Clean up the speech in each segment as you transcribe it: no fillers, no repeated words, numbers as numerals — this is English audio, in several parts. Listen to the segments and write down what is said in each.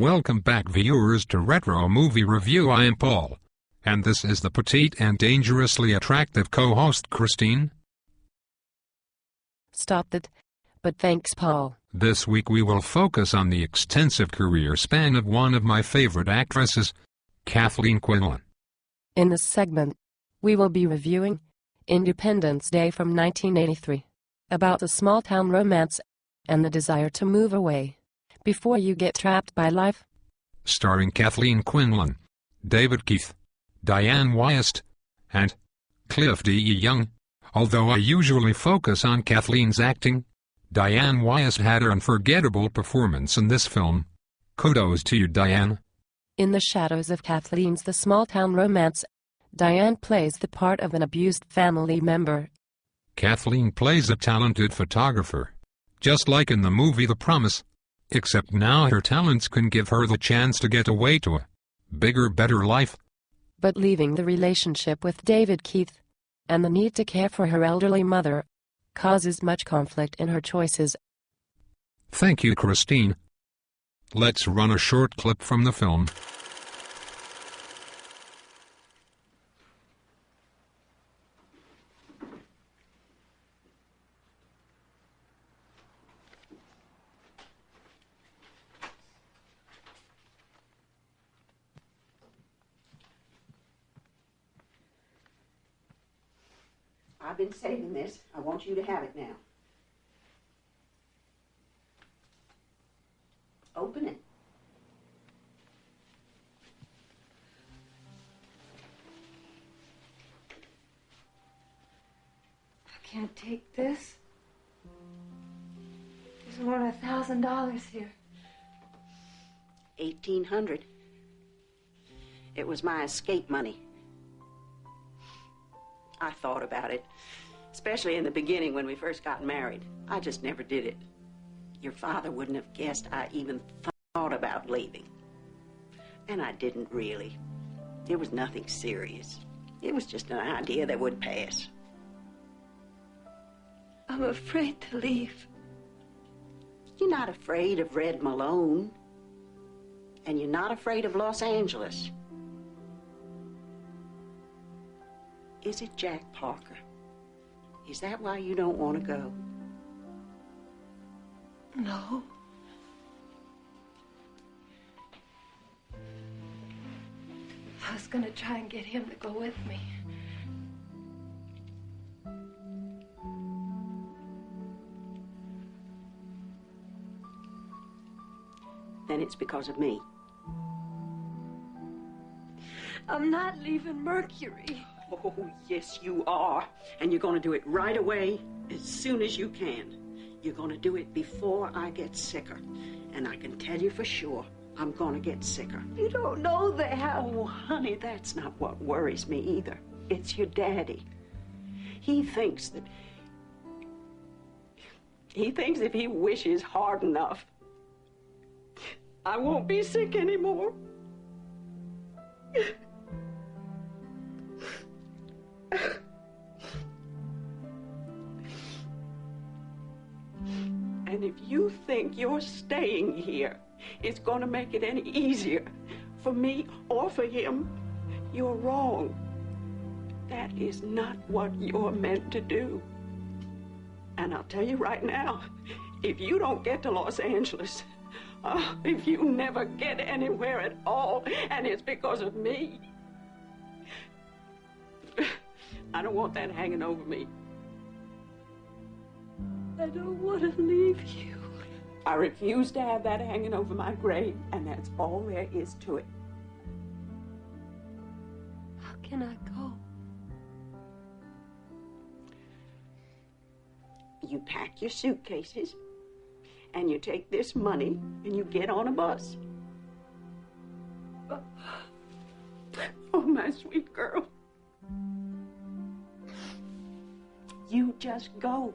Welcome back viewers to Retro Movie Review. I am Paul. And this is the petite and dangerously attractive co-host Christine. Stop that. But thanks, Paul. This week we will focus on the extensive career span of one of my favorite actresses, Kathleen Quinlan. In this segment, we will be reviewing Independence Day from 1983, about a small-town romance and the desire to move away before you get trapped by life. Starring Kathleen Quinlan, David Keith, Diane Wiest, and Cliff D. Young. Although I usually focus on Kathleen's acting, Diane Wiest had an unforgettable performance in this film. Kudos to you, Diane. In the shadows of Kathleen's The Small-Town Romance, Diane plays the part of an abused family member. Kathleen plays a talented photographer, just like in the movie The Promise, except now her talents can give her the chance to get away to a bigger, better life. But leaving the relationship with David Keith and the need to care for her elderly mother causes much conflict in her choices. Thank you, Christine. Let's run a short clip from the film. I've been saving this. I want you to have it now. Open it. I can't take this. There's more than $1,000 here. 1,800. It was my escape money. I thought about it, especially in the beginning when we first got married. I just never did it. Your father wouldn't have guessed I even thought about leaving. And I didn't really. It was nothing serious. It was just an idea that would pass. I'm afraid to leave. You're not afraid of Red Malone. And you're not afraid of Los Angeles. Is it Jack Parker? Is that why you don't want to go? No. I was going to try and get him to go with me. Then it's because of me. I'm not leaving Mercury. Oh, yes, you are. And you're going to do it right away, as soon as you can. You're going to do it before I get sicker. And I can tell you for sure, I'm going to get sicker. You don't know that. Oh, honey, that's not what worries me either. It's your daddy. He thinks if he wishes hard enough, I won't be sick anymore. And if you think your staying here is going to make it any easier for me or for him, you're wrong. That is not what you're meant to do. And I'll tell you right now, if you don't get to Los Angeles, if you never get anywhere at all, and it's because of me, I don't want that hanging over me. I don't want to leave you. I refuse to have that hanging over my grave, and that's all there is to it. How can I go? You pack your suitcases, and you take this money, and you get on a bus. Oh, my sweet girl. You just go.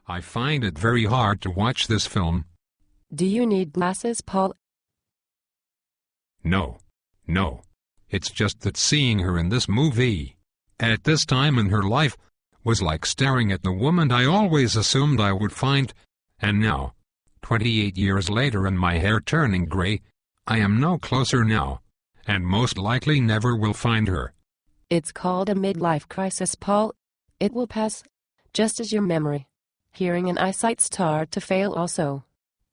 I find it very hard to watch this film. Do you need glasses, Paul? No. It's just that seeing her in this movie, at this time in her life, was like staring at the woman I always assumed I would find, and now, 28 years later and my hair turning gray, I am no closer now, and most likely never will find her. It's called a midlife crisis, Paul. It will pass, just as your memory, hearing and eyesight start to fail also.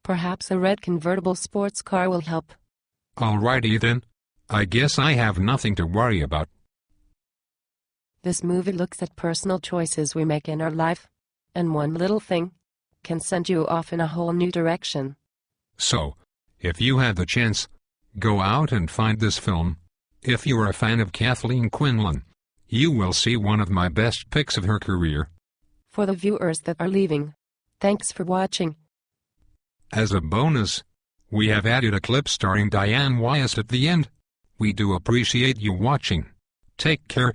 Perhaps a red convertible sports car will help. Alrighty then. I guess I have nothing to worry about. This movie looks at personal choices we make in our life, and one little thing can send you off in a whole new direction. So, if you had the chance, go out and find this film. If you are a fan of Kathleen Quinlan, you will see one of my best picks of her career. For the viewers that are leaving, thanks for watching. As a bonus, we have added a clip starring Diane Wyeth at the end. We do appreciate you watching. Take care.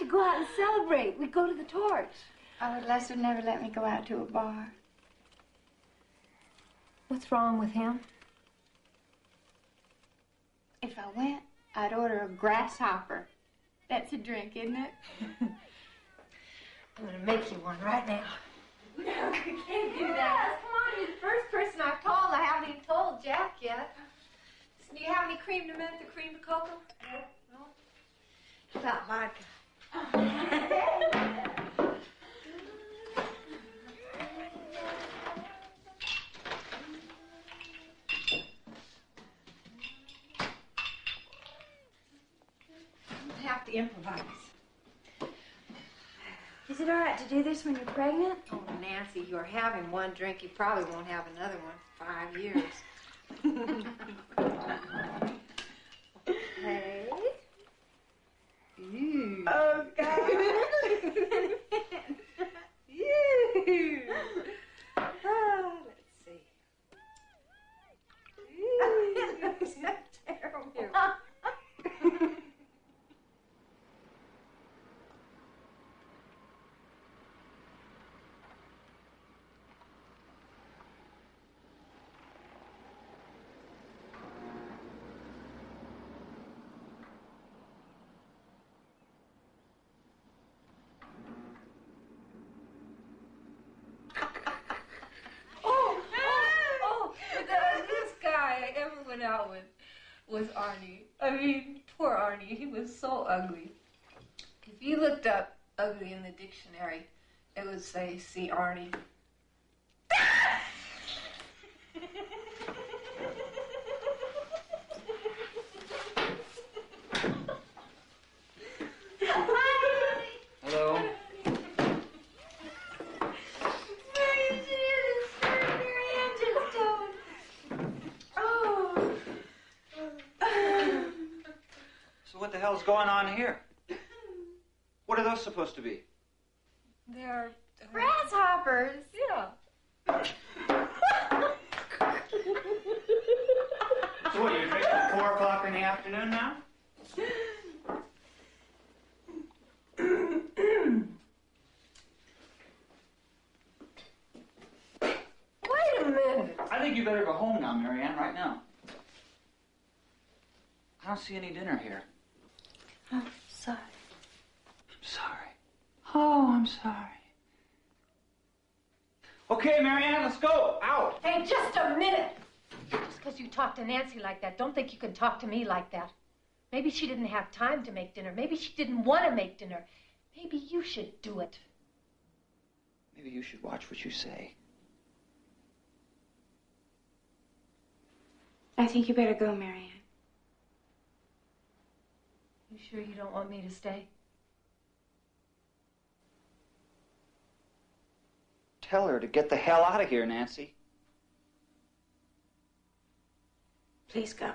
Go out and celebrate. We go to the Torch. Oh, Les would never let me go out to a bar. What's wrong with him? If I went, I'd order a grasshopper. That's a drink, isn't it? I'm gonna make you one right now. No, you can't do that. Come on, you're the first person I've told. I haven't even told Jack yet. Do you have any cream de menthe or cream de cocoa? No. How about vodka? I have to improvise. Is it all right to do this when you're pregnant? Oh, Nancy, you're having one drink. You probably won't have another one for 5 years. Okay. Ooh. Oh, God. Ew. Oh, let's see. That's terrible. Out with was Arnie. I mean, poor Arnie. He was so ugly. If you looked up ugly in the dictionary, it would say, see Arnie. Hello? What the hell's going on here? What are those supposed to be? They're grasshoppers. Yeah. So what, you're drinking at 4 o'clock in the afternoon now? Wait a minute. I think you better go home now, Marianne, right now. I don't see any dinner here. I'm sorry. I'm sorry. Oh, I'm sorry. Okay, Marianne, let's go. Out. Hey, just a minute. Just because you talk to Nancy like that, don't think you can talk to me like that. Maybe she didn't have time to make dinner. Maybe she didn't want to make dinner. Maybe you should do it. Maybe you should watch what you say. I think you better go, Marianne. You sure you don't want me to stay? Tell her to get the hell out of here, Nancy. Please go.